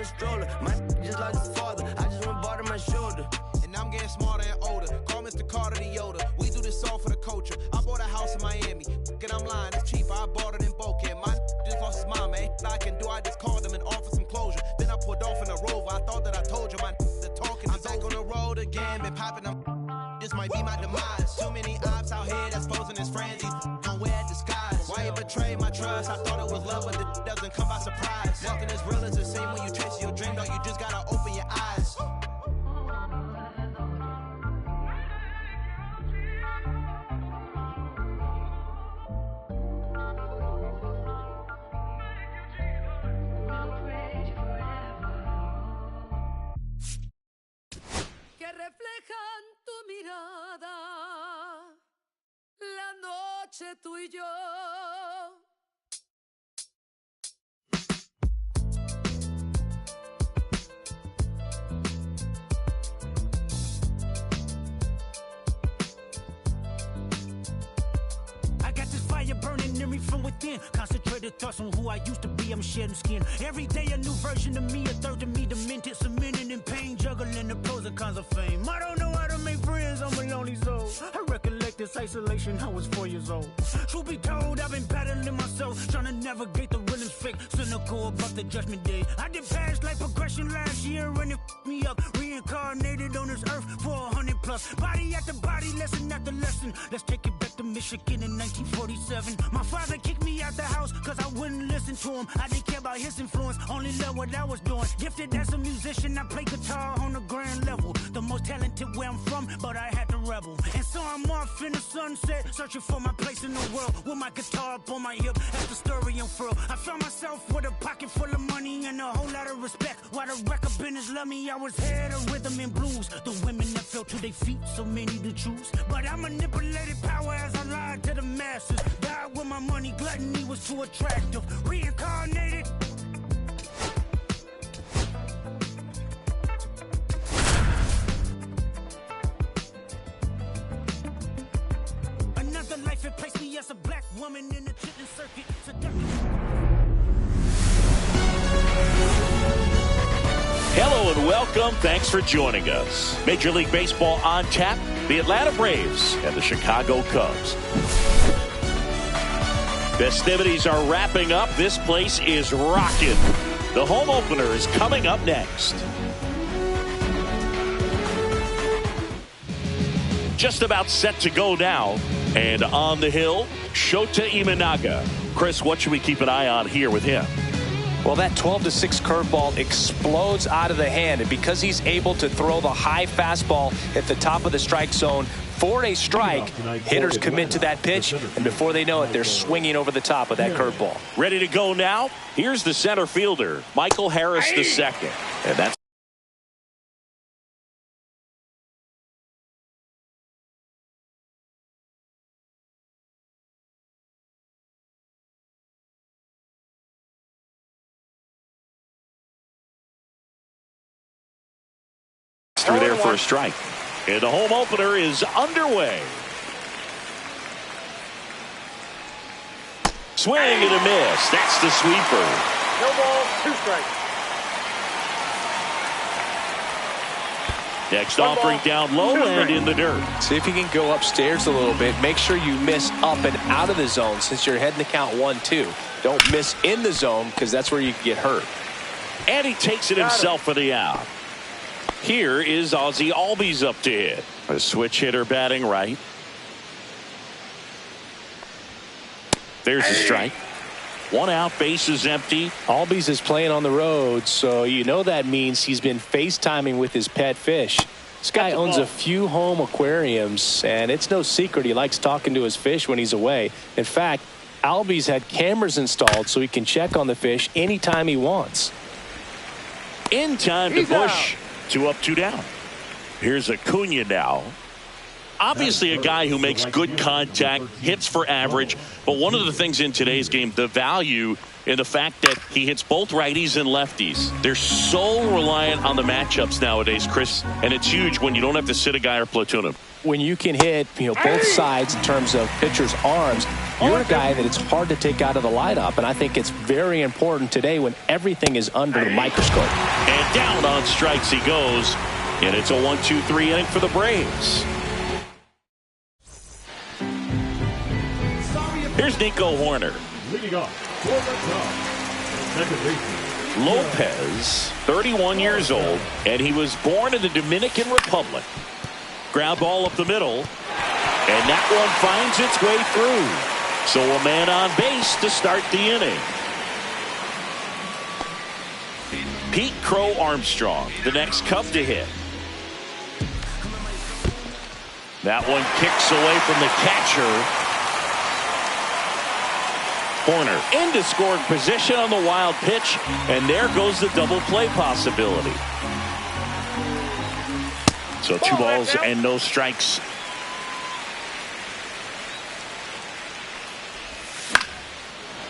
stroller. My just like a father. I just want bar to my shoulder. And I'm getting smarter and older. Call Mr. Carter the Yoda. We do this all for the culture. I bought a house in Miami. And I'm lying, it's cheaper. I bought it in Boca. My just lost his mom, man. I can do, I just called him and offered some closure. Then I pulled off in a Rover. I thought that I told you, my the talking. I'm back on the road again, been popping them. This might be my demise. Too many ops out here that's posing as friends. These don't wear disguise. Why you betray my trust? I thought it was love, but it doesn't come by surprise. Nothing as real as the same when you chase your dream. Dog, you just gotta open your eyes. Reflejan tu mirada, la noche tú y yo. I got this fire burning in me from within. Concentrated thoughts on who I used to be. I'm shedding skin. Every day a new version of me, a third of me demented, cemented in pain, juggling the pros and cons of fame. I don't know how to make friends, I'm a lonely soul. I recollect this isolation, I was 4 years old. Truth be told, I've been battling myself, trying to navigate the real and fake, cynical about the judgment day. I did past life progression last year and it me up. Reincarnated on this earth for 100 plus. Body after body, lesson after lesson. Let's take it back to Michigan in 1947. My father kicked me out the house cause I wouldn't listen to him. I didn't care about his influence, only loved what I was doing. Gifted as a musician, I play guitar on the grand level. The most talented where I'm from, but I had to rebel. And so I'm off in the sunset, searching for my place in the world. With my guitar up on my hip, that's the story unfurled. I found myself with a pocket full of money and a whole lot of respect. While the record business loved me, I was head of rhythm and blues. The women that fell to their feet, so many to choose. But I manipulated power as I lied to the masses. Died with my money, gluttony was too attractive. Reincarnated. Another life, it placed me as a black woman in the chitlin circuit. Hello and welcome. Thanks for joining us. Major League Baseball on tap. The Atlanta Braves and the Chicago Cubs. Festivities are wrapping up. This place is rocking. The home opener is coming up next. Just about set to go now. And on the hill, Shota Imanaga. Chris, what should we keep an eye on here with him? Well, that 12-6 curveball explodes out of the hand, and because he's able to throw the high fastball at the top of the strike zone for a strike, hitters commit to that pitch, and before they know it, they're swinging over the top of that curveball. Ready to go now? Here's the center fielder, Michael Harris II. And that's through there for a strike. And the home opener is underway. Swing and a miss. That's the sweeper. No ball, 2 strikes. Next offering down low and in the dirt. See if you can go upstairs a little bit. Make sure you miss up and out of the zone since you're heading to count 1-2. Don't miss in the zone because that's where you can get hurt. And he takes it himself for the out. Here is Ozzie Albies up to hit. A switch hitter batting right. There's a strike. 1 out, base is empty. Albies is playing on the road, so you know that means he's been FaceTiming with his pet fish. This guy owns a few home aquariums, and it's no secret he likes talking to his fish when he's away. In fact, Albies had cameras installed so he can check on the fish anytime he wants. In time to push. 2 up, 2 down. Here's Acuna now. Obviously a guy who makes good contact, hits for average, but one of the things in today's game, the value in the fact that he hits both righties and lefties. They're so reliant on the matchups nowadays, Chris, and it's huge when you don't have to sit a guy or platoon him. When you can hit, both sides in terms of pitchers' arms, you're a guy that it's hard to take out of the lineup, and I think it's very important today when everything is under the microscope. And down on strikes he goes, and it's a 1-2-3 inning for the Braves. Here's Nico Horner. Leading off for the top, second baseman Lopez, 31 years old, and he was born in the Dominican Republic. Ground ball up the middle, and that one finds its way through. So a man on base to start the inning. Pete Crow Armstrong, the next Cub to hit. That one kicks away from the catcher. Horner into scoring position on the wild pitch, and there goes the double play possibility. So 2 balls and no strikes.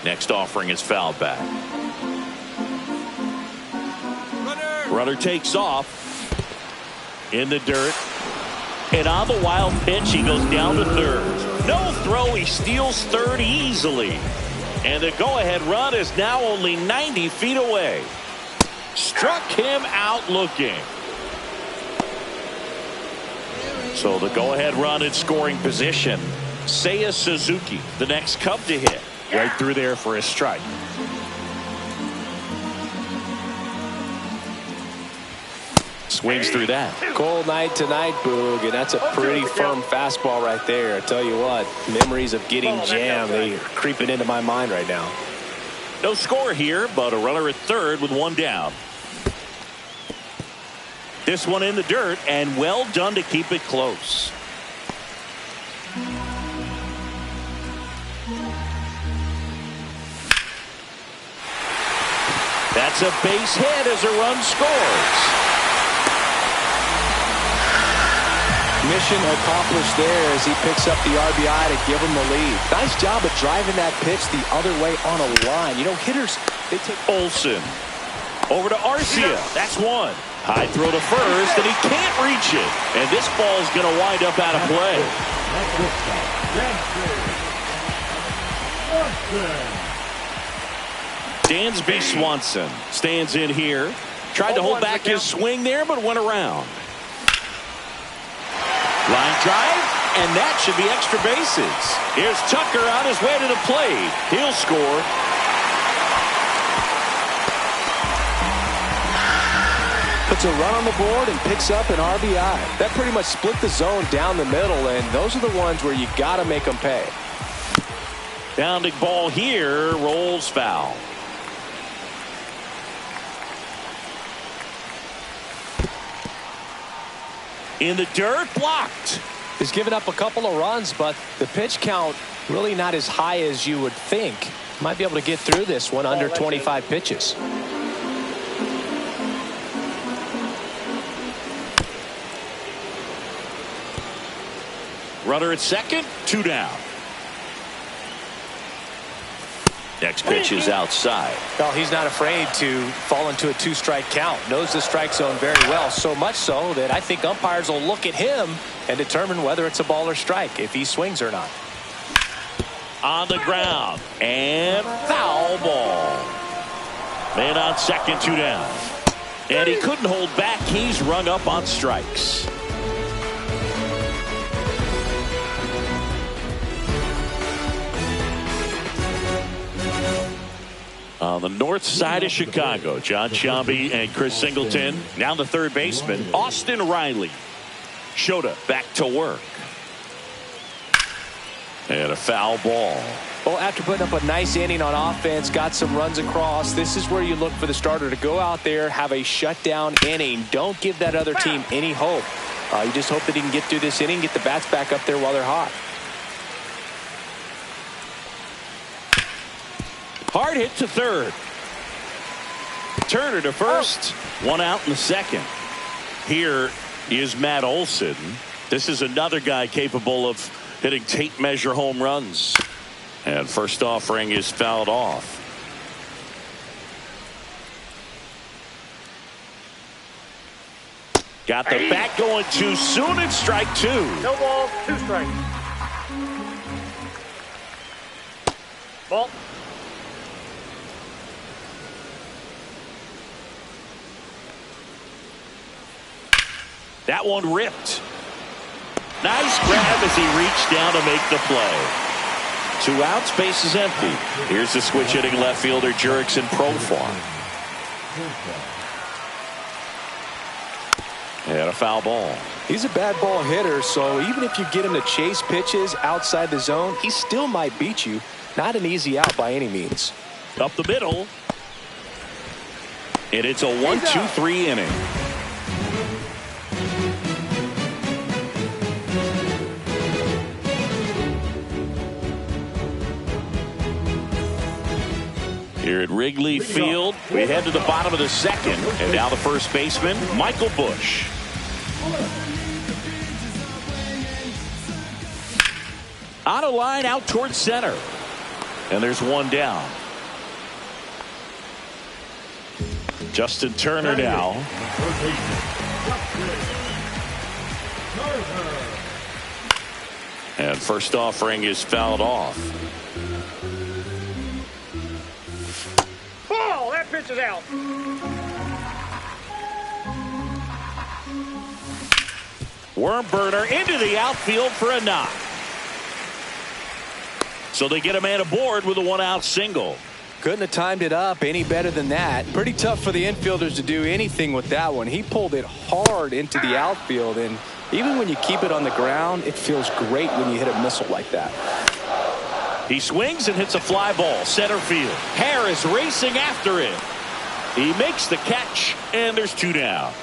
Next offering is fouled back. Runner takes off in the dirt, and on the wild pitch he goes down to third. No throw, he steals third easily. And the go-ahead run is now only 90 feet away. Struck him out looking. So the go-ahead run in scoring position. Seiya Suzuki, the next Cub to hit. Right through there for a strike. Swings through that. Cold night tonight, Boog, and that's a pretty firm fastball right there. I tell you what, memories of getting jammed, they are creeping into my mind right now. No score here, but a runner at third with one down. This one in the dirt, and well done to keep it close. That's a base hit as a run scores. Mission accomplished there as he picks up the RBI to give him the lead. Nice job of driving that pitch the other way on a line. Hitters, they take Olsen over to Arcia. That's one. High throw to first, and he can't reach it. And this ball is going to wind up out of play. Dansby Swanson stands in here. Tried to hold back his swing there, but went around. Line drive, and that should be extra bases. Here's Tucker on his way to the plate. He'll score. Puts a run on the board and picks up an RBI. That pretty much split the zone down the middle, and those are the ones where you got to make them pay. Downed ball here, rolls foul. In the dirt, blocked. He's given up a couple of runs, but the pitch count really not as high as you would think. Might be able to get through this one under 25 pitches. Runner at second, 2 down. Next pitch is outside. Well, he's not afraid to fall into a 2-strike count. Knows the strike zone very well, so much so that I think umpires will look at him and determine whether it's a ball or strike, if he swings or not. On the ground, and foul ball. Man on second, 2 down. And he couldn't hold back. He's rung up on strikes. On the north side of Chicago, John Sciambi and Chris Singleton. Now the third baseman, Austin Riley. Shota back to work. And a foul ball. Well, after putting up a nice inning on offense, got some runs across, this is where you look for the starter to go out there, have a shutdown inning. Don't give that other team any hope. You just hope that he can get through this inning, get the bats back up there while they're hot. Hard hit to third. Turner to first. One out in the second. Here is Matt Olson. This is another guy capable of hitting tape measure home runs. And first offering is fouled off. Got the bat going too soon. It's strike 2. No ball, 2 strikes. Ball. That one ripped. Nice grab as he reached down to make the play. 2 outs, base is empty. Here's the switch hitting left fielder Jurickson Profar. And a foul ball. He's a bad ball hitter, so even if you get him to chase pitches outside the zone, he still might beat you. Not an easy out by any means. Up the middle. And it's a 1-2-3 inning. Here at Wrigley Field, we head to the bottom of the second. And now the first baseman, Michael Busch. On a line out towards center. And there's one down. Justin Turner now. And first offering is fouled off. Ball, that pitch is out. Worm burner into the outfield for a knock. So they get a man aboard with a 1-out single. Couldn't have timed it up any better than that. Pretty tough for the infielders to do anything with that one. He pulled it hard into the outfield, and even when you keep it on the ground, it feels great when you hit a missile like that. He swings and hits a fly ball center field. Harris racing after it. He makes the catch, and there's 2 down.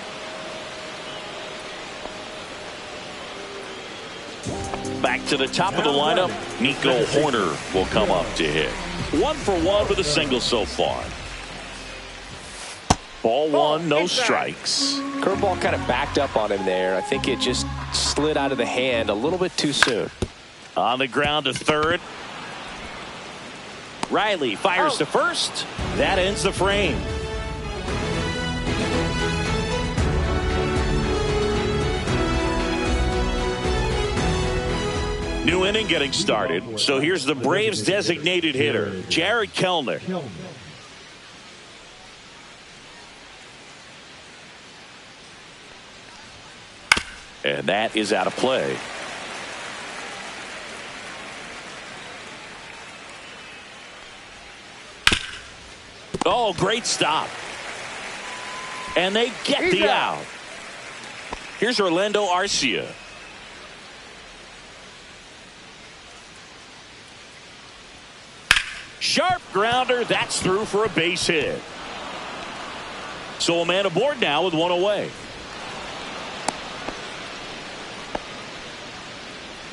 Back to the top of the lineup, Nico Horner will come up to hit. 1 for 1 with a single so far. Ball 1, no strikes. Curveball kind of backed up on him there. I think it just slid out of the hand a little bit too soon. On the ground to third. Riley fires to first. That ends the frame. New inning getting started. So here's the Braves designated hitter, Jared Kellner. And that is out of play. Oh, great stop. And they get the out. Here's Orlando Arcia. Sharp grounder. That's through for a base hit. So a man aboard now with 1 away.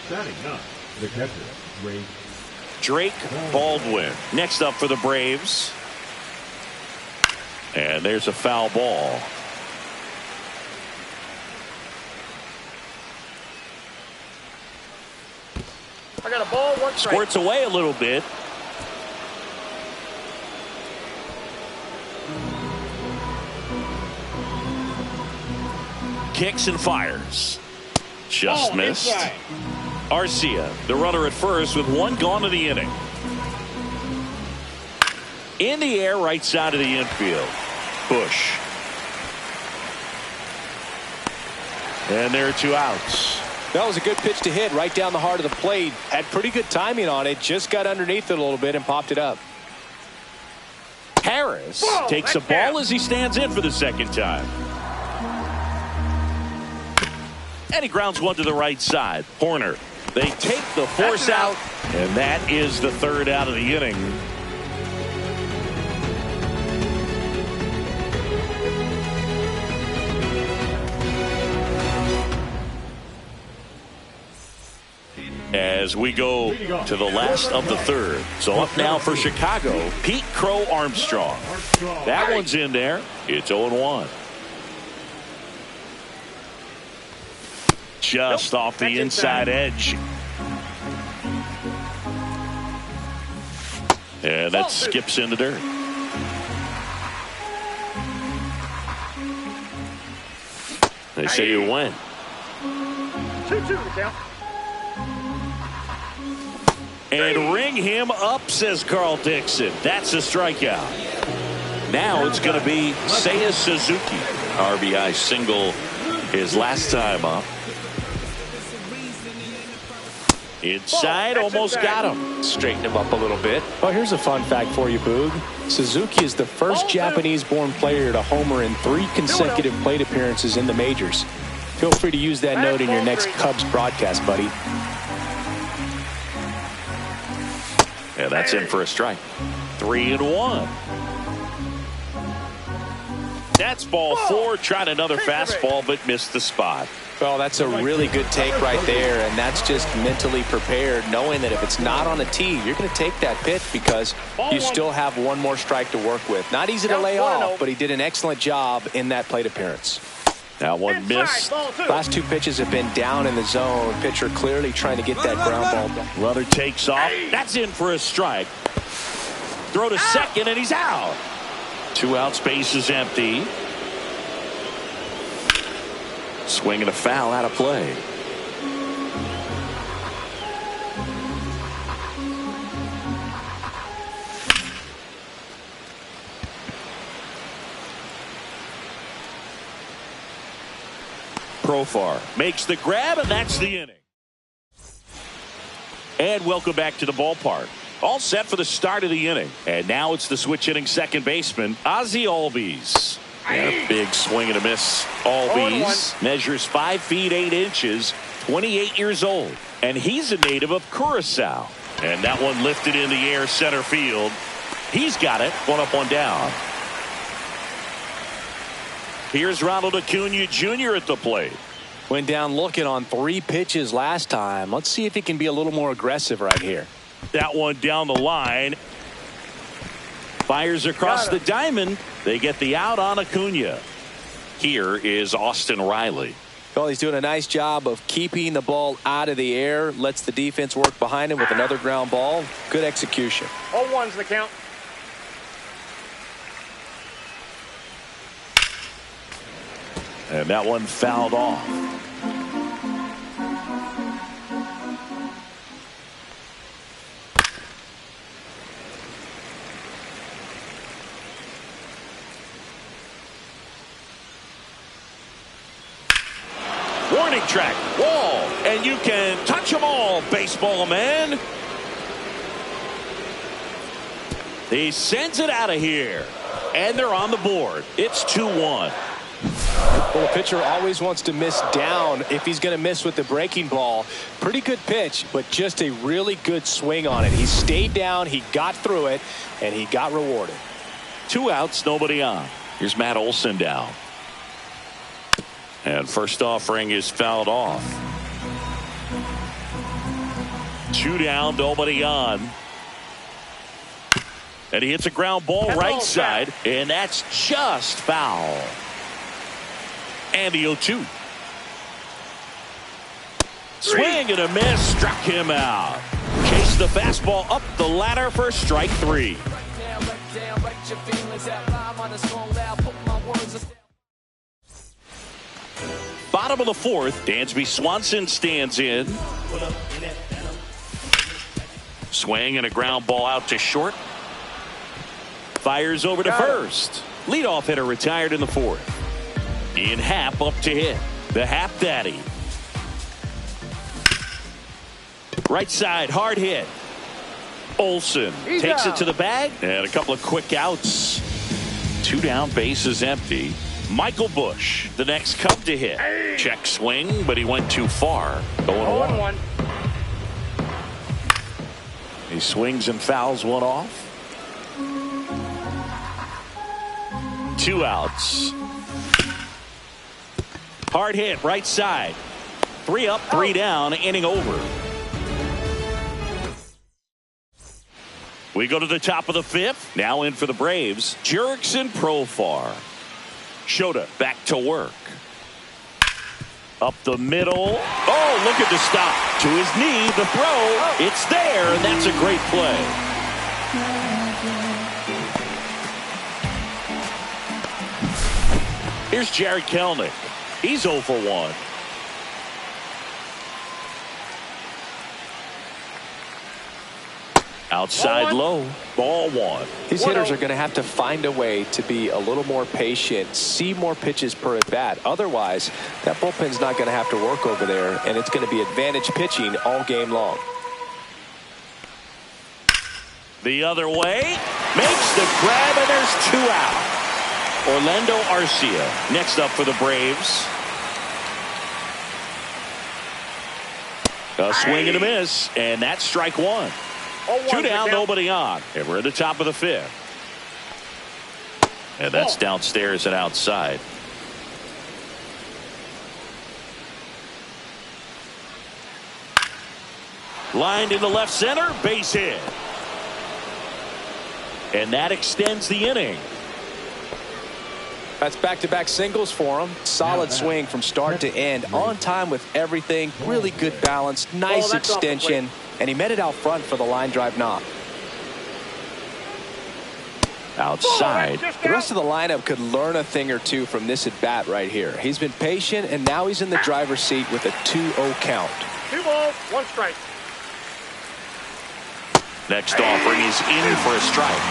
Standing up, the catcher, Drake Baldwin. Next up for the Braves. And there's a foul ball. I got a ball, 1 strike. Squirts away a little bit. Kicks and fires. Just missed. Inside. Arcia, the runner at first with 1 gone in the inning. In the air, right side of the infield. Busch. And there are 2 outs. That was a good pitch to hit right down the heart of the plate. Had pretty good timing on it. Just got underneath it a little bit and popped it up. Harris takes a ball as he stands in for the second time. And he grounds one to the right side. Horner. They take the force out, and that is the 3rd out of the inning. As we go to the last of the 3rd. So up now for Chicago, Pete Crow Armstrong. That one's in there. It's 0-1. Just off the inside edge. And that skips in the dirt. They say you win. 2-2 the count. And ring him up, says Carl Dixon. That's a strikeout. Now it's going to be Seiya Suzuki. RBI single his last time up. Inside, almost got him. Straighten him up a little bit. Well, here's a fun fact for you, Boog. Suzuki is the first Japanese-born player to homer in 3 consecutive plate appearances in the majors. Feel free to use that note in your next Cubs broadcast, buddy. Yeah, that's in for a strike. 3-1. That's ball 4. Tried another fastball, but missed the spot. Well, that's a really good take right there, and that's just mentally prepared, knowing that if it's not on a tee, you're going to take that pitch because you still have one more strike to work with. Not easy to lay off, but he did an excellent job in that plate appearance. That one missed. Last 2 pitches have been down in the zone. Pitcher clearly trying to get that ground ball down. Runner takes off. That's in for a strike. Throw to second, and he's out. 2 outs, base is empty. Swing and a foul out of play. Profar makes the grab, and that's the inning. And welcome back to the ballpark. All set for the start of the inning. And now it's the switch hitting second baseman, Ozzie Albies. And a big swing and a miss. Albies measures 5 feet 8 inches, 28 years old. And he's a native of Curacao. And that one lifted in the air center field. He's got it. 1 up, 1 down. Here's Ronald Acuna Jr. at the plate. Went down looking on 3 pitches last time. Let's see if he can be a little more aggressive right here. That one down the line. Fires across the diamond. They get the out on Acuna. Here is Austin Riley. Well, he's doing a nice job of keeping the ball out of the air. Lets the defense work behind him with another ground ball. Good execution. 0-1's the count. And that one fouled off. Warning track, wall, and you can touch them all, baseball man. He sends it out of here, and they're on the board. It's 2-1. Well, the pitcher always wants to miss down if he's going to miss with the breaking ball. Pretty good pitch, but just a really good swing on it. He stayed down, he got through it, and he got rewarded. 2 outs, nobody on. Here's Matt Olson down. And first offering is fouled off. 2 down, nobody on. And he hits a ground ball right side, and that's just foul. And the 0-2. Swing and a miss, struck him out. Chased the fastball up the ladder for strike 3. Bottom of the 4th, Dansby Swanson stands in. Swing and a ground ball out to short. Fires over to first. Leadoff hitter retired in the 4th. In Happ up to hit. The Happ Daddy. Right side, hard hit. Olson takes it to the bag. And a couple of quick outs. 2 down, base is empty. Michael Busch, the next Cub to hit. Check swing, but he went too far. 0-1. He swings and fouls one off. 2 outs. Hard hit, right side. 3 up, 3 down, inning over. We go to the top of the 5th. Now in for the Braves, Jurickson Profar. Shota back to work. Up the middle. Oh, look at the stop. To his knee, the throw. It's there, and that's a great play. Here's Jared Kelenic. He's 0 for 1. Outside low, ball 1. These hitters are going to have to find a way to be a little more patient, see more pitches per at bat. Otherwise, that bullpen's not going to have to work over there, and it's going to be advantage pitching all game long. The other way, makes the grab, and there's 2 out. Orlando Arcia next up for the Braves. A swing and a miss, and that's strike 1. 2 down, nobody on. And we're at the top of the 5th. And that's downstairs and outside. Lined into left center, base hit. And that extends the inning. That's back-to-back singles for him. Solid swing from start to end. On time with everything. Really good balance. Nice extension. And he met it out front for the line drive knock. Outside. The rest of the lineup could learn a thing or two from this at bat right here. He's been patient, and now he's in the driver's seat with a 2-0 count. 2 balls, 1 strike. Next offering is in for a strike.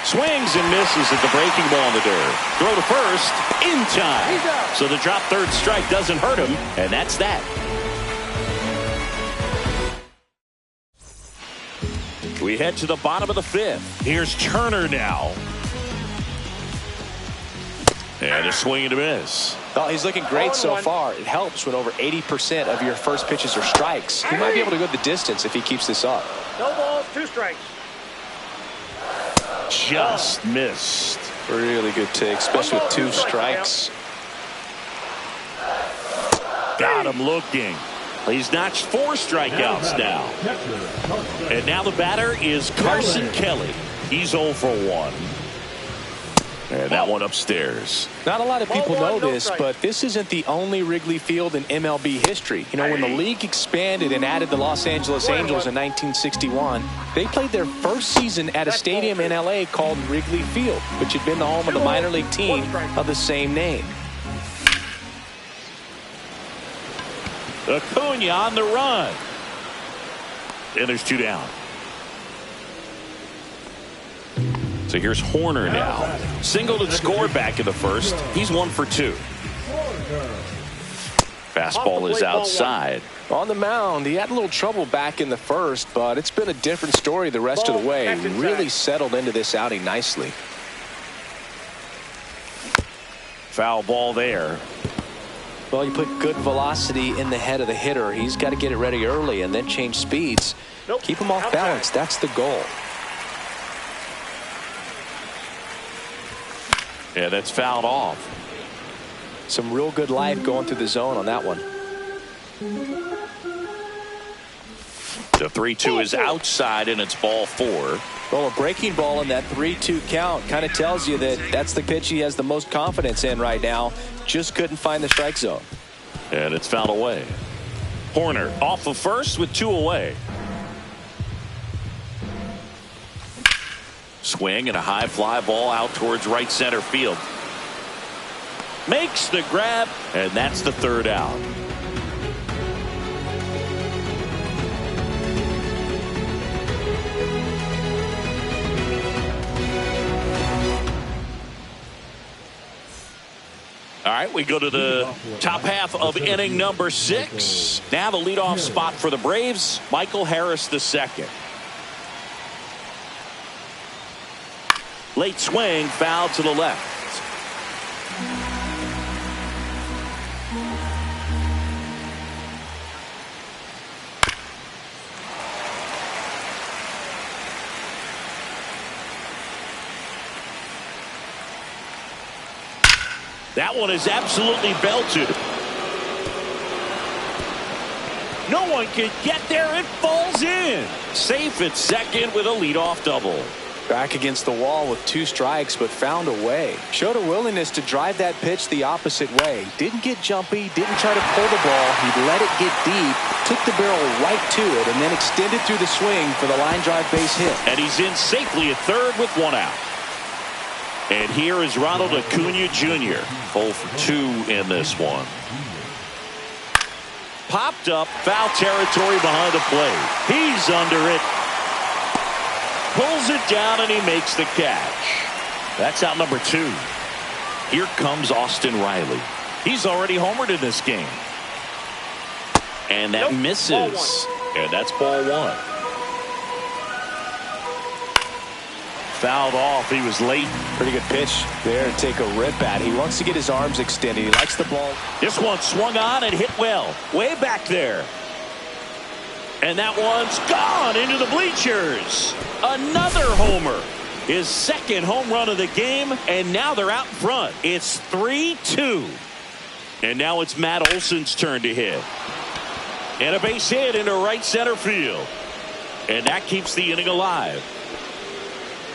Swings and misses at the breaking ball in the dirt. Throw to first in time. So the drop third strike doesn't hurt him, and that's that. We head to the bottom of the 5th. Here's Turner now. And a swing and a miss. Oh, he's looking great so far. It helps when over 80% of your first pitches are strikes. He might be able to go the distance if he keeps this up. No balls, 2 strikes. Just missed. Really good take, especially with 2 strikes. Got him looking. He's notched 4 strikeouts now. And now the batter is Carson Kelly. He's 0 for 1. And that one upstairs. Not a lot of people know this, but this isn't the only Wrigley Field in MLB history. You know, when the league expanded and added the Los Angeles Angels in 1961, they played their first season at a stadium in LA called Wrigley Field, which had been the home of the minor league team of the same name. Acuna on the run. And there's 2 down. So here's Horner now. Singled and scored back in the first. He's 1 for 2. Fastball is outside. On the mound, he had a little trouble back in the first, but it's been a different story the rest of the way. Really settled into this outing nicely. Foul ball there. Well, you put good velocity in the head of the hitter. He's got to get it ready early and then change speeds. Keep him off balance. That's the goal. Yeah, that's fouled off. Some real good life going through the zone on that one. The 3-2 is outside, and it's ball 4. Well, a breaking ball in that 3-2 count kind of tells you that that's the pitch he has the most confidence in right now. Just couldn't find the strike zone. And it's fouled away. Horner off of first with 2 away. Swing and a high fly ball out towards right center field. Makes the grab, and that's the 3rd out. All right, we go to the top half of inning number 6. Now the leadoff spot for the Braves, Michael Harris II. Late swing, foul to the left. That one is absolutely belted. No one can get there. It falls in. Safe at second with a leadoff double. Back against the wall with 2 strikes, but found a way. Showed a willingness to drive that pitch the opposite way. Didn't get jumpy, didn't try to pull the ball. He let it get deep, took the barrel right to it, and then extended through the swing for the line drive base hit. And he's in safely at 3rd with 1 out. And here is Ronald Acuna Jr. 0 for 2 in this one. Popped up, foul territory behind the plate. He's under it. Pulls it down, and he makes the catch. That's out number 2. Here comes Austin Riley. He's already homered in this game. And that misses. And that's ball 1. Fouled off. He was late. Pretty good pitch there to take a rip at. He wants to get his arms extended. He likes the ball. This one swung on and hit well. Way back there. And that one's gone into the bleachers. Another homer. His second home run of the game, and now they're out in front. It's 3-2. And now it's Matt Olson's turn to hit. And a base hit into right center field. And that keeps the inning alive.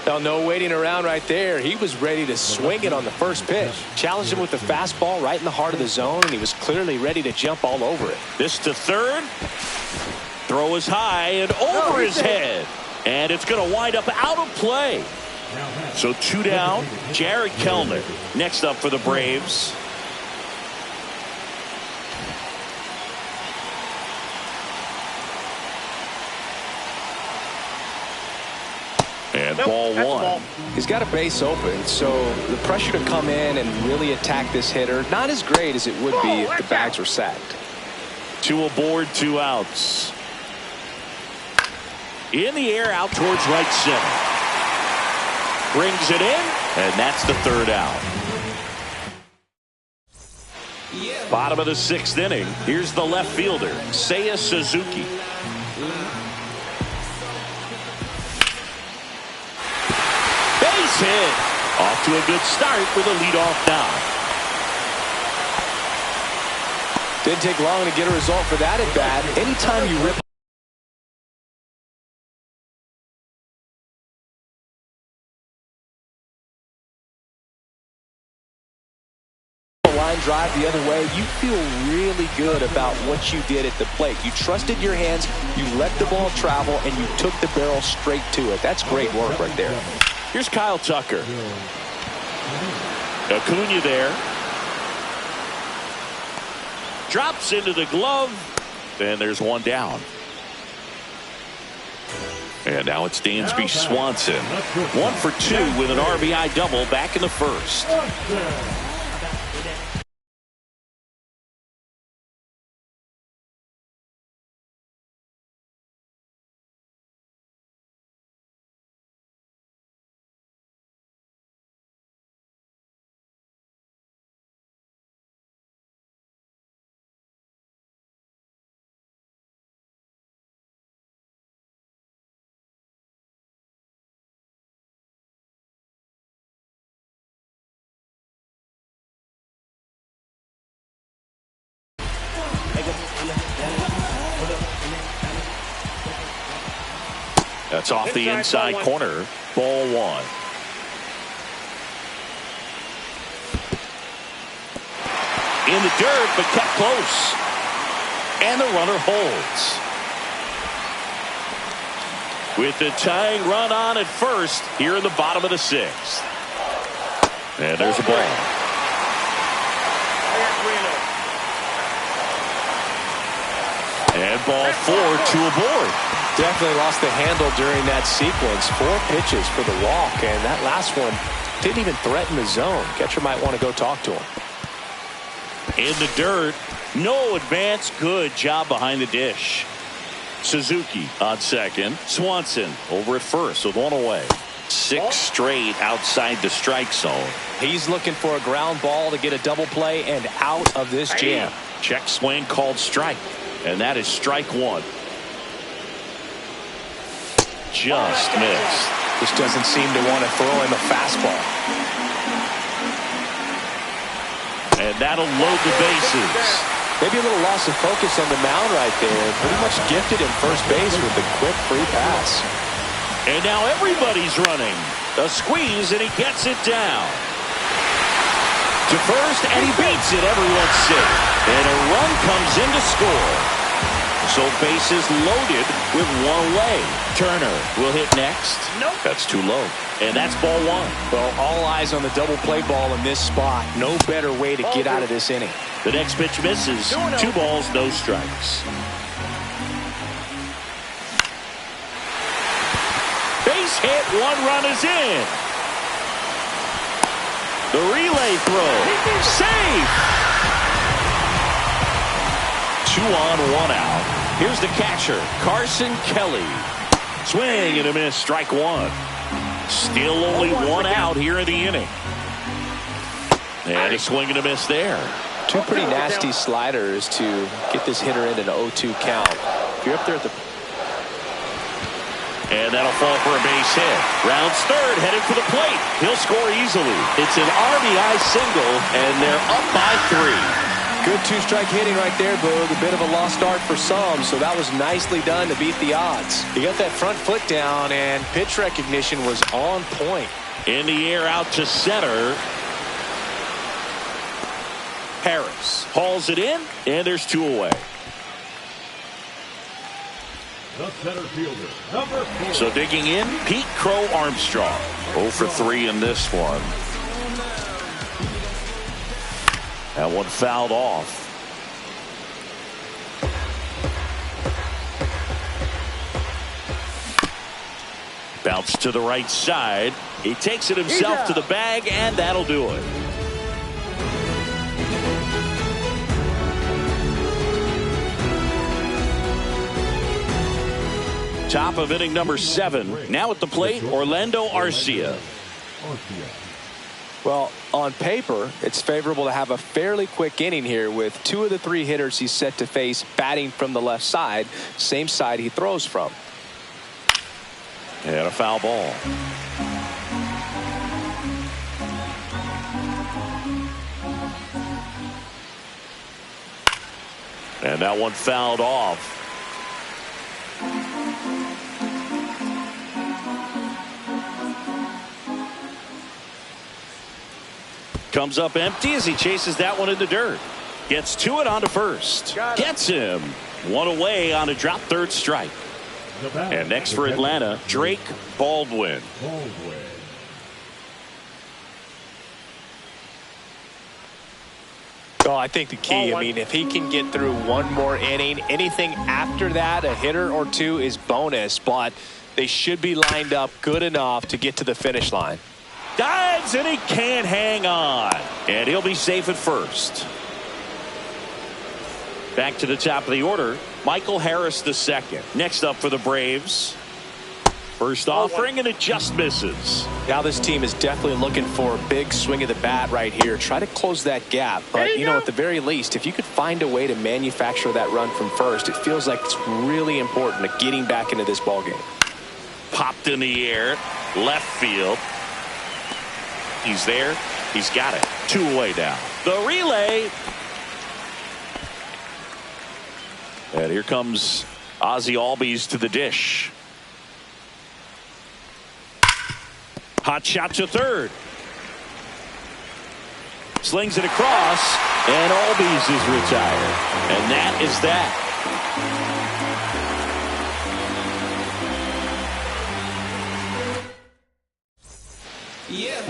Well, no waiting around right there. He was ready to swing it on the first pitch. Challenged him with the fastball right in the heart of the zone, and he was clearly ready to jump all over it. This to third. Throw is high and over his head. And it's going to wind up out of play. So 2 down. Jared Kellner next up for the Braves. And ball 1. He's got a base open, so the pressure to come in and really attack this hitter, not as great as it would be if the bags were sacked. 2 aboard, 2 outs. In the air, out towards right center. Brings it in, and that's the 3rd out. Bottom of the 6th inning. Here's the left fielder, Seiya Suzuki. Base hit. Off to a good start with a leadoff knock. Didn't take long to get a result for that at bat. Anytime you rip line drive the other way, you feel really good about what you did at the plate. You trusted your hands, you let the ball travel, and you took the barrel straight to it. That's great work right there. Here's Kyle Tucker. Acuna there. Drops into the glove. And there's 1 down. And now it's Dansby Swanson. 1 for 2 with an RBI double back in the 1st. That's off the inside corner. Ball 1. In the dirt, but kept close. And the runner holds. With the tying run on at first here in the bottom of the 6th. And there's a ball. And ball 4, 2 aboard. Definitely lost the handle during that sequence. 4 pitches for the walk, and that last one didn't even threaten the zone. Catcher might want to go talk to him. In the dirt, no advance. Good job behind the dish. Suzuki on second. Swanson over at first with 1 away. 6 straight outside the strike zone. He's looking for a ground ball to get a double play and out of this jam. Check swing called strike, and that is strike 1. Just missed. Just doesn't seem to want to throw him a fastball. And that'll load the bases. Maybe a little loss of focus on the mound right there. Pretty much gifted him first base with a quick free pass. And now everybody's running. A squeeze, and he gets it down. To first, and he beats it. Everyone's safe. And a run comes in to score. So bases loaded with one away. Turner will hit next. Nope. That's too low. And that's ball one. Well, all eyes on the double play ball in this spot. No better way to get out of this inning. The next pitch misses. 2 balls, no strikes. Base hit, 1 run is in. The relay throw. Safe. 2 on, 1 out. Here's the catcher, Carson Kelly. Swing and a miss, strike 1. Still only 1 out here in the inning. And a swing and a miss there. 2 pretty nasty sliders to get this hitter in an 0-2 count. If you're up there at the... And that'll fall for a base hit. Rounds third, headed for the plate. He'll score easily. It's an RBI single, and they're up by 3. Good 2-strike hitting right there, Boog. A bit of a lost start for some, so that was nicely done to beat the odds. He got that front foot down, and pitch recognition was on point. In the air, out to center. Harris hauls it in, and there's 2 away. The center fielder, number 4. So digging in, Pete Crow Armstrong. 0 for 3 in this one. That one fouled off. Bounce to the right side. He takes it himself to the bag, and that'll do it. Top of inning number 7. Now at the plate, Orlando Arcia. Well, on paper, it's favorable to have a fairly quick inning here with 2 of the 3 hitters he's set to face batting from the left side, same side he throws from. And a foul ball. And that one fouled off. Comes up empty as he chases that one in the dirt. Gets to it onto first. Gets him. 1 away on a drop, 3rd strike. And next for Atlanta, Drake Baldwin. Oh, I think the key, I mean, if he can get through 1 more inning, anything after that, a hitter or 2 is bonus, but they should be lined up good enough to get to the finish line. Dives and he can't hang on. And he'll be safe at first. Back to the top of the order, Michael Harris II. Next up for the Braves. First offering, and it just misses. Now this team is definitely looking for a big swing of the bat right here. Try to close that gap. But, you know, at the very least, if you could find a way to manufacture that run from first, it feels like it's really important to getting back into this ballgame. Popped in the air, left field. He's there. He's got it. 2 away now. The relay. And here comes Ozzie Albies to the dish. Hot shot to third. Slings it across, and Albies is retired. And that is that.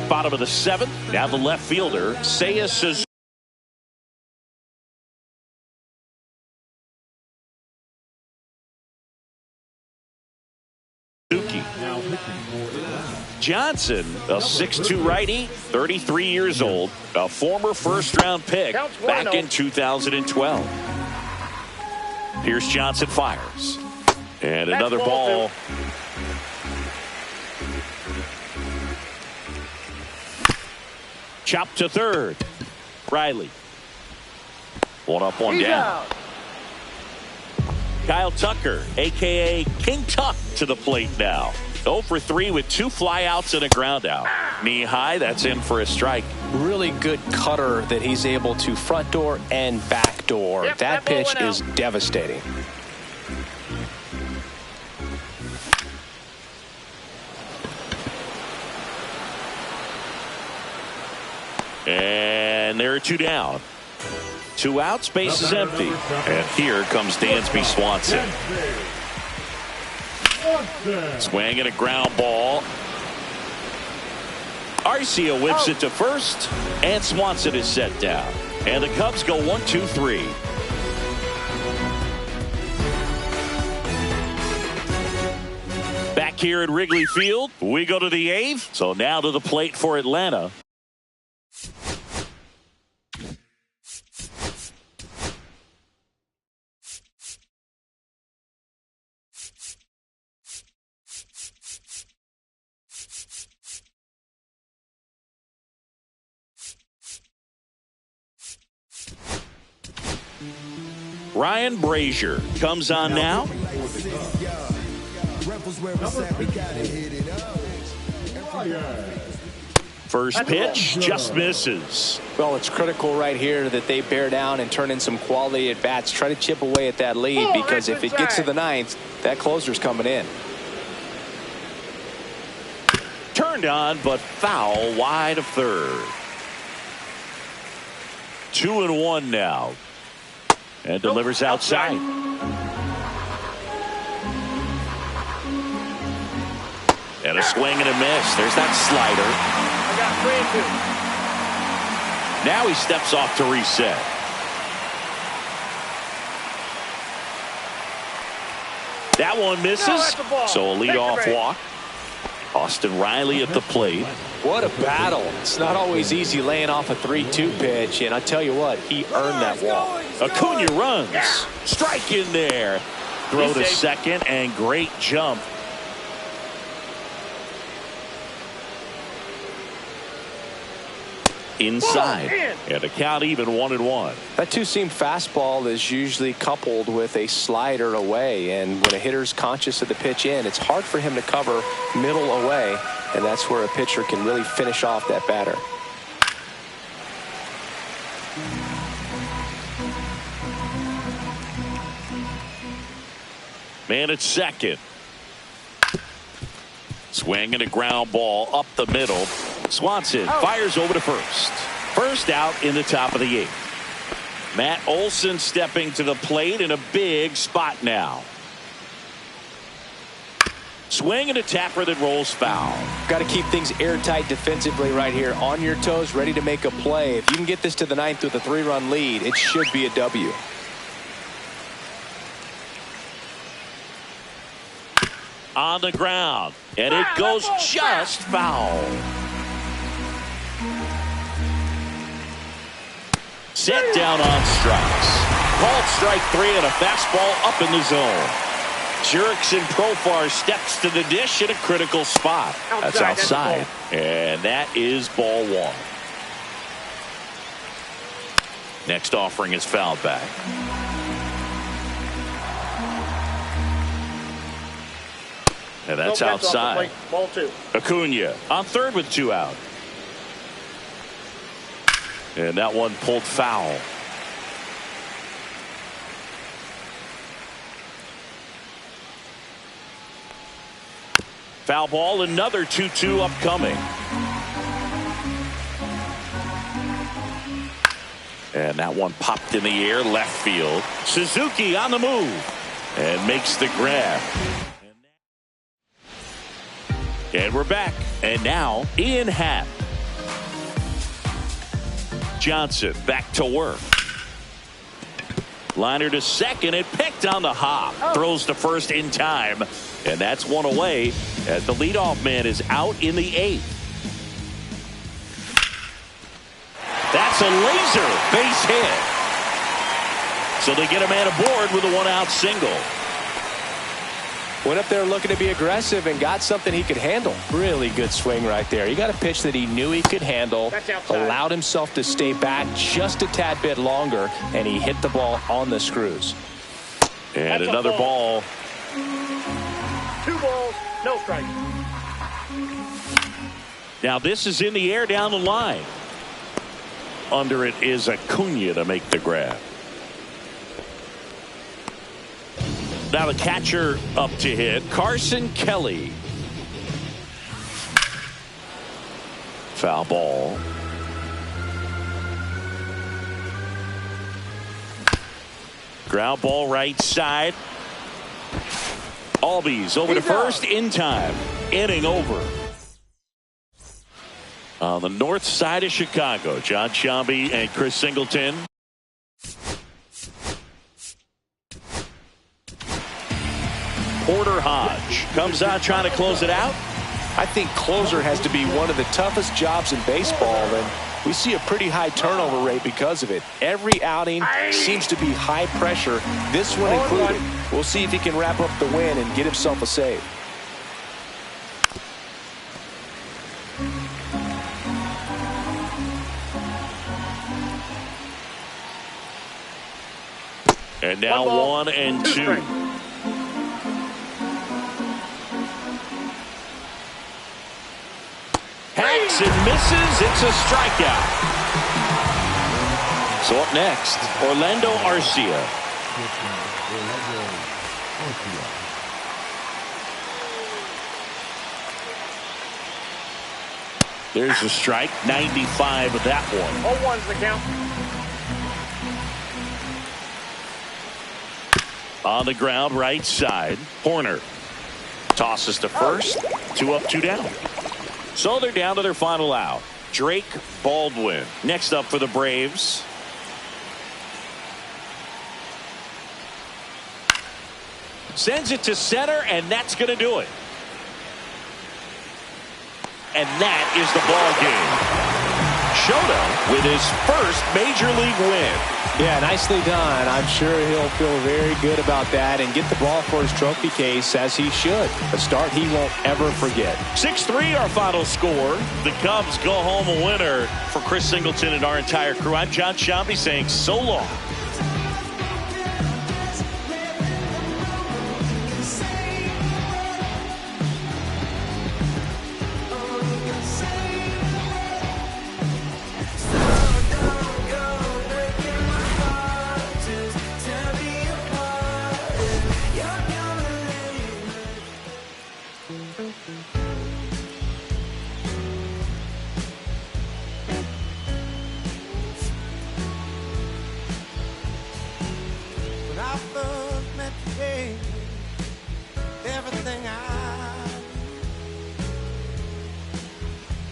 Bottom of the 7th. Now the left fielder, Seiya Suzuki. Johnson, a 6'2 righty, 33 years old, a former first-round pick back in 2012. Pierce Johnson fires. And another ball. Chop to third. Riley. 1 up, 1 down. Kyle Tucker, a.k.a. King Tuck, to the plate now. 0 for 3 with 2 flyouts and a ground out. Knee high, that's in for a strike. Really good cutter that he's able to front door and back door. That pitch is devastating. And there are 2 down. 2 outs, base is empty. And here comes Dansby Swanson. Swing and a ground ball. Arcia whips it to first, and Swanson is set down. And the Cubs go 1-2-3. Back here at Wrigley Field, we go to the 8th. So now to the plate for Atlanta. Ryan Brazier comes on now. First pitch just misses. Well, it's critical right here that they bear down and turn in some quality at bats. Try to chip away at that lead, because if it gets to the 9th, that closer's coming in. Turned on, but foul wide of third. 2-1 now. And delivers outside. And a swing and a miss. There's that slider. I got 3-2. Now he steps off to reset. That one misses. So a leadoff walk. Austin Riley at the plate. What a battle. It's not always easy laying off a 3-2 pitch, and I tell you what, he earned that walk. Acuna runs. Strike in there. Throw to second, and great jump. Inside. And a count even 1-1. That two-seam fastball is usually coupled with a slider away, and when a hitter's conscious of the pitch in, it's hard for him to cover middle away, and that's where a pitcher can really finish off that batter. Man at second. Swing and a ground ball up the middle. Swanson fires over to first. First out in the top of the 8th. Matt Olson stepping to the plate in a big spot now. Swing and a tapper that rolls foul. Got to keep things airtight defensively right here. On your toes, ready to make a play. If you can get this to the 9th with a 3-run lead, it should be a W. On the ground, and it goes just foul. Set down on strikes. Called strike 3 and a fastball up in the zone. Jurickson Profar steps to the dish in a critical spot. That's outside, and that is ball 1. Next offering is fouled back. And that's outside. Ball 2. Acuna on third with 2 out. And that one pulled foul. Foul ball, another 2-2 upcoming. And that one popped in the air left field. Suzuki on the move and makes the grab. And we're back. And now Ian Happ. Johnson back to work. Liner to second. It picked on the hop. Throws to first in time. And that's one away as the leadoff man is out in the 8th. That's a laser base hit. So they get a man aboard with a 1-out single. Went up there looking to be aggressive and got something he could handle. Really good swing right there. He got a pitch that he knew he could handle, allowed himself to stay back just a tad bit longer, and he hit the ball on the screws. And another ball. 2 balls, no strikes. Now this is in the air down the line. Under it is Acuna to make the grab. Now the catcher up to hit, Carson Kelly. Foul ball. Ground ball right side. Albies over to first in time. Inning over. On the north side of Chicago, John Sciambi and Chris Singleton. Porter Hodge comes out trying to close it out. I think closer has to be one of the toughest jobs in baseball, and we see a pretty high turnover rate because of it. Every outing seems to be high pressure, this one included. We'll see if he can wrap up the win and get himself a save. And now 1-2. Hacks and misses. It's a strikeout. So up next, Orlando Arcia. There's a strike. 95 of that one. 0-1's the count. On the ground, right side. Horner tosses to first. 2 up, 2 down. So they're down to their final out. Drake Baldwin next up for the Braves. Sends it to center, and that's going to do it. And that is the ball game. Shota with his first major league win. Yeah, nicely done. I'm sure he'll feel very good about that and get the ball for his trophy case, as he should. A start he won't ever forget. 6-3 our final score. The Cubs go home a winner. For Chris Singleton and our entire crew, I'm John Sciambi saying so long.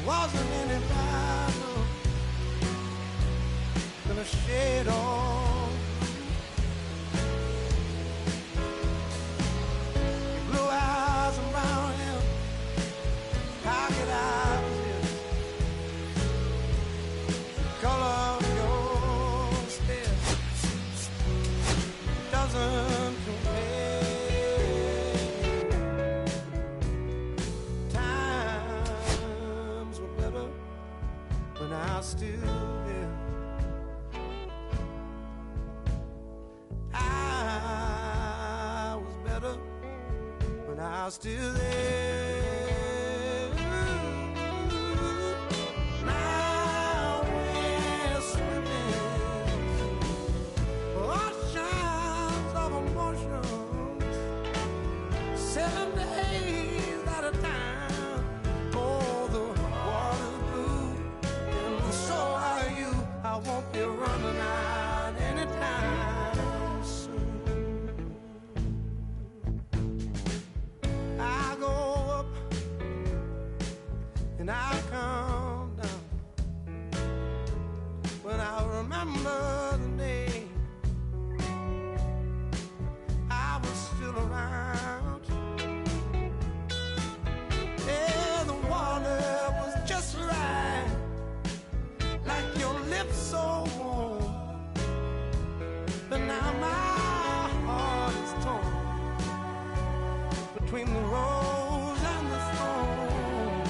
Wasn't any battle gonna shed all your blue eyes around him. How could I resist the color of your stare? Doesn't compare. When I was still there, I was better when I was still there. Now we're swimming oceans of emotions, 7 days at a time. Oh, the water's blue. So are you. I won't be running out anytime soon. I go up and I come down when I remember the day I was still around. Yeah, the water was just right, like your lips so warm, but now my heart is torn between the rose and the thorn.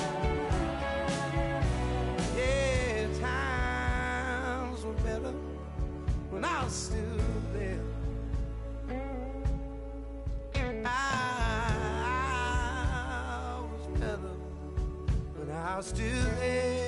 Yeah, times were better when I was still there. I was better when I was still there.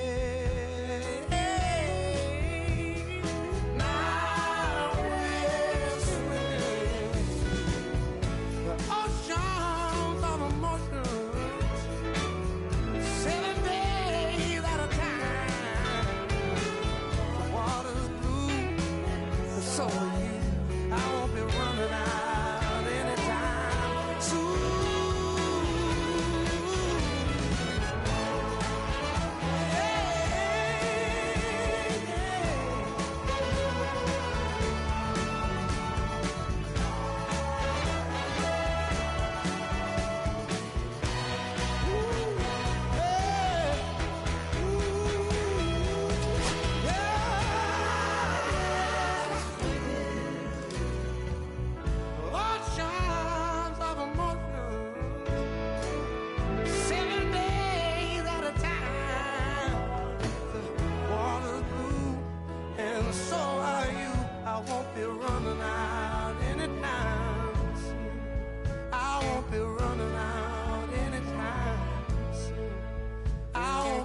So I won't be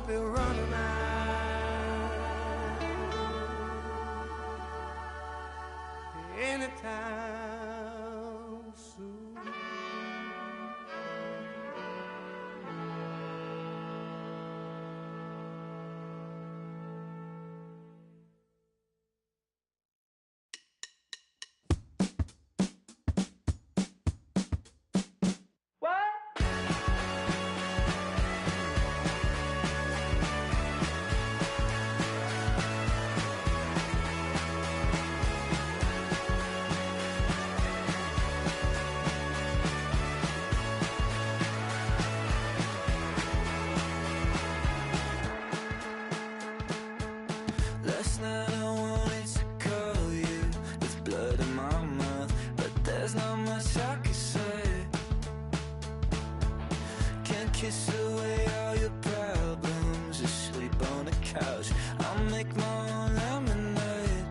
won't be running out anytime soon. Last night I wanted to call you with blood in my mouth, but there's not much I can say. Can't kiss away all your problems, just sleep on the couch. I'll make my own lemonade.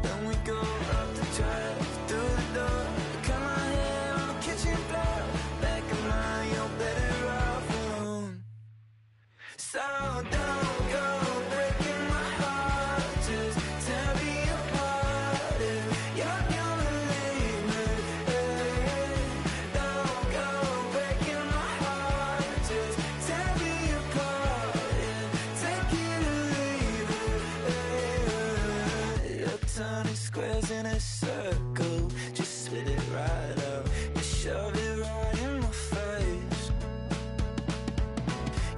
Then we go up the drive, through the door, cut my hair on the kitchen floor. Back of mine, you're better off alone. So don't go breaking my heart, just tear me apart if you're gonna leave me. Don't go breaking my heart, just tear me apart, yeah. Take it or leave it. You're turning squares in a circle, just spit it right out. You shove it right in my face.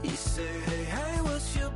You say, hey, hey, what's your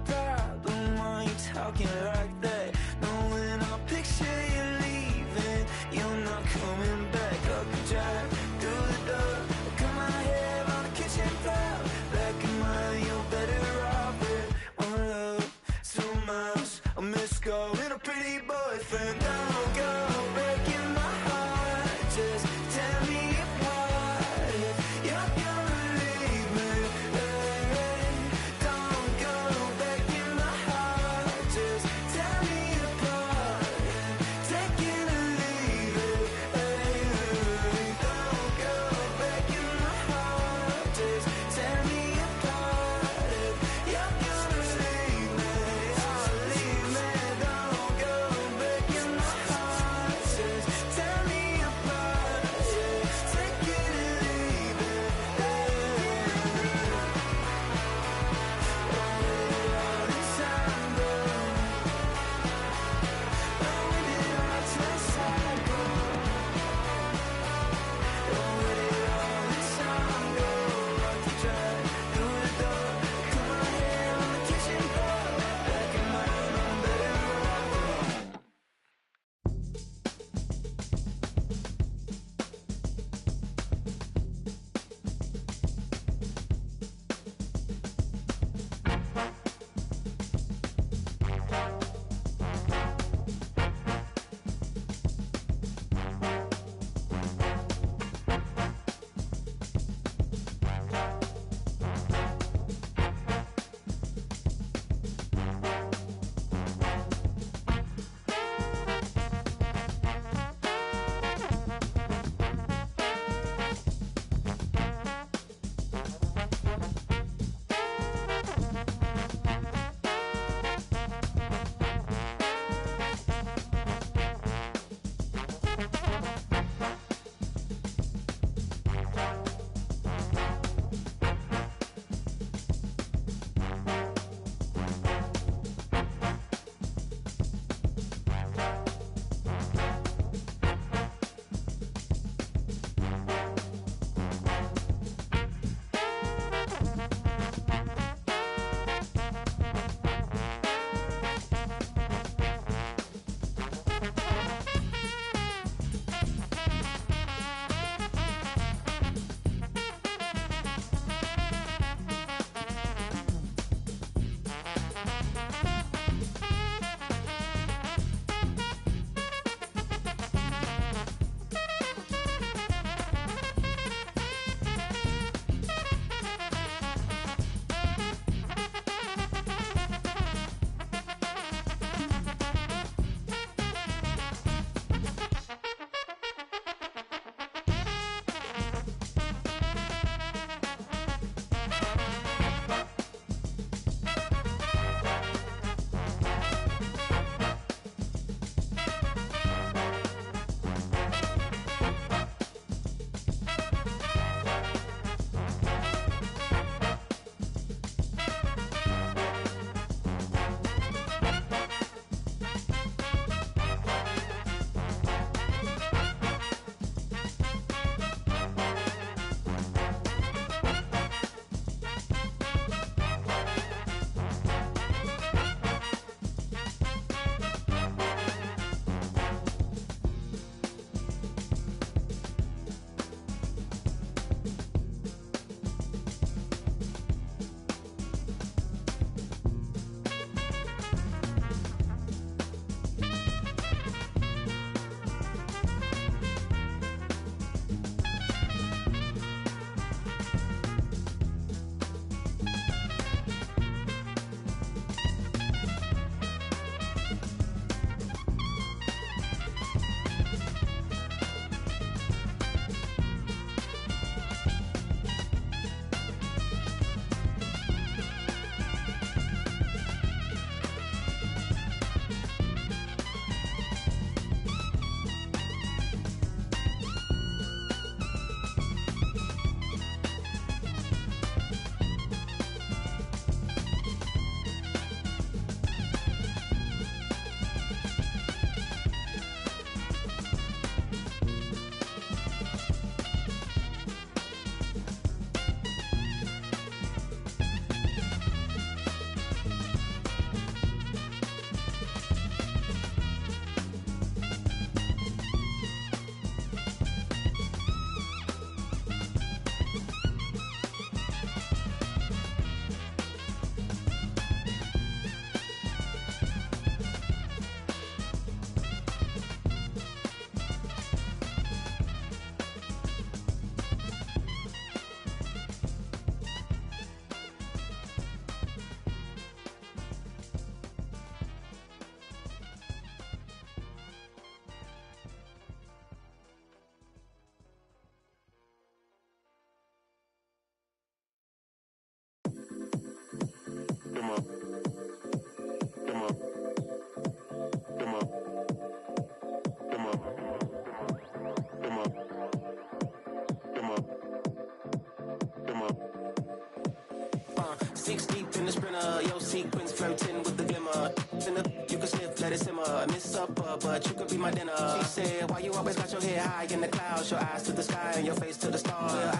6 deep in the sprinter, yo sequence flirting with the glimmer. You can sniff, let it simmer. Miss supper, but you could be my dinner. She said, why you always got your head high in the clouds? Your eyes to the sky and your face to the stars.